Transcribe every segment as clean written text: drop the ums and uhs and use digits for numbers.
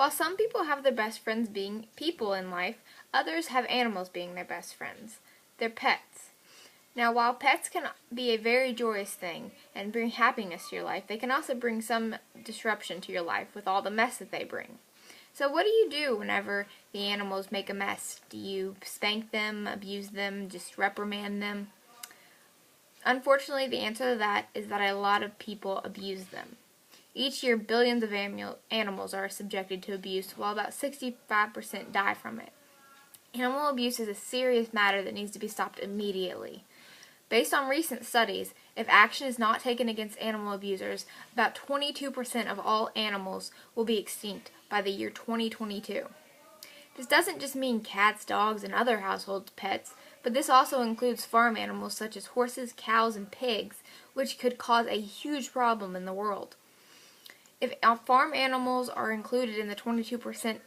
While some people have their best friends being people in life, others have animals being their best friends. They're pets. Now, while pets can be a very joyous thing and bring happiness to your life, they can also bring some disruption to your life with all the mess that they bring. So what do you do whenever the animals make a mess? Do you spank them, abuse them, just reprimand them? Unfortunately, the answer to that is that a lot of people abuse them. Each year, billions of animals are subjected to abuse, while about 65% die from it. Animal abuse is a serious matter that needs to be stopped immediately. Based on recent studies, if action is not taken against animal abusers, about 22% of all animals will be extinct by the year 2022. This doesn't just mean cats, dogs, and other household pets, but this also includes farm animals such as horses, cows, and pigs, which could cause a huge problem in the world. If farm animals are included in the 22%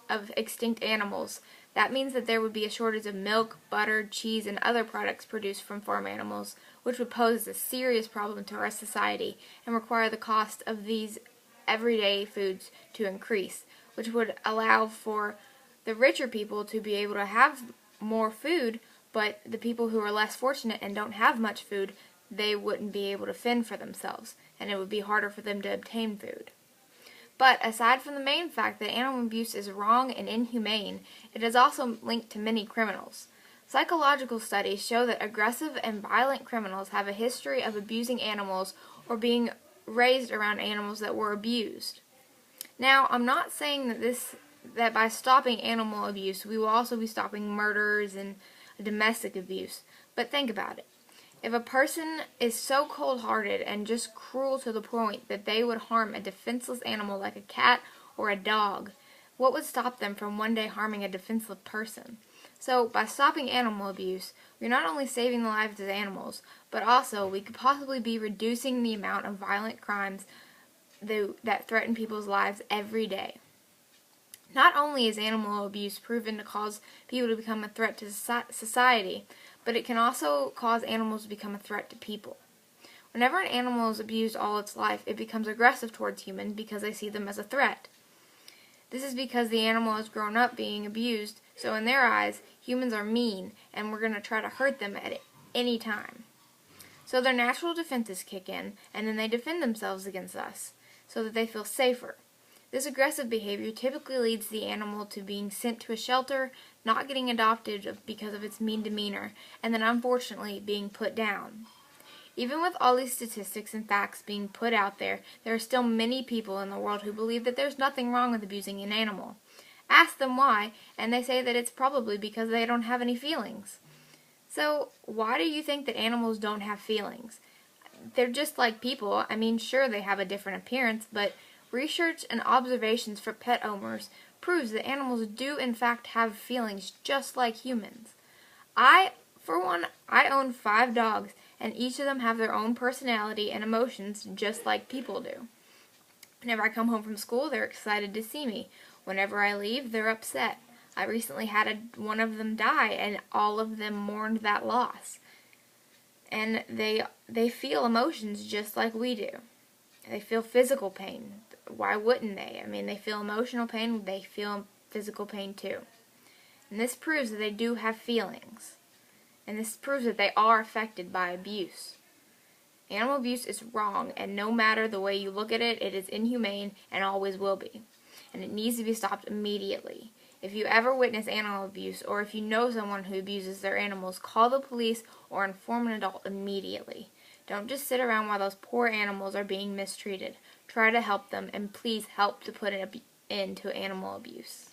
of extinct animals, that means that there would be a shortage of milk, butter, cheese, and other products produced from farm animals, which would pose a serious problem to our society and require the cost of these everyday foods to increase, which would allow for the richer people to be able to have more food, but the people who are less fortunate and don't have much food, they wouldn't be able to fend for themselves, and it would be harder for them to obtain food. But aside from the main fact that animal abuse is wrong and inhumane, it is also linked to many criminals. Psychological studies show that aggressive and violent criminals have a history of abusing animals or being raised around animals that were abused. Now, I'm not saying that by stopping animal abuse, we will also be stopping murders and domestic abuse, but think about it. If a person is so cold-hearted and just cruel to the point that they would harm a defenseless animal like a cat or a dog, what would stop them from one day harming a defenseless person? So, by stopping animal abuse, we're not only saving the lives of animals, but also we could possibly be reducing the amount of violent crimes that threaten people's lives every day. Not only is animal abuse proven to cause people to become a threat to society, but it can also cause animals to become a threat to people. Whenever an animal is abused all its life, it becomes aggressive towards humans because they see them as a threat. This is because the animal has grown up being abused, so in their eyes, humans are mean, and we're going to try to hurt them at any time. So their natural defenses kick in, and then they defend themselves against us, so that they feel safer. This aggressive behavior typically leads the animal to being sent to a shelter, not getting adopted because of its mean demeanor, and then unfortunately being put down. Even with all these statistics and facts being put out there, there are still many people in the world who believe that there's nothing wrong with abusing an animal. Ask them why, and they say that it's probably because they don't have any feelings. So, why do you think that animals don't have feelings? They're just like people. I mean, sure, they have a different appearance, but research and observations for pet owners proves that animals do in fact have feelings just like humans. For one, I own 5 dogs, and each of them have their own personality and emotions just like people do. Whenever I come home from school, they're excited to see me. Whenever I leave, they're upset. I recently had one of them die, and all of them mourned that loss. And they feel emotions just like we do. They feel physical pain. Why wouldn't they? I mean, they feel emotional pain, they feel physical pain too. And this proves that they do have feelings. And this proves that they are affected by abuse. Animal abuse is wrong, and no matter the way you look at it, it is inhumane and always will be. And it needs to be stopped immediately. If you ever witness animal abuse, or if you know someone who abuses their animals, call the police or inform an adult immediately. Don't just sit around while those poor animals are being mistreated. Try to help them, and please help to put an end to animal abuse.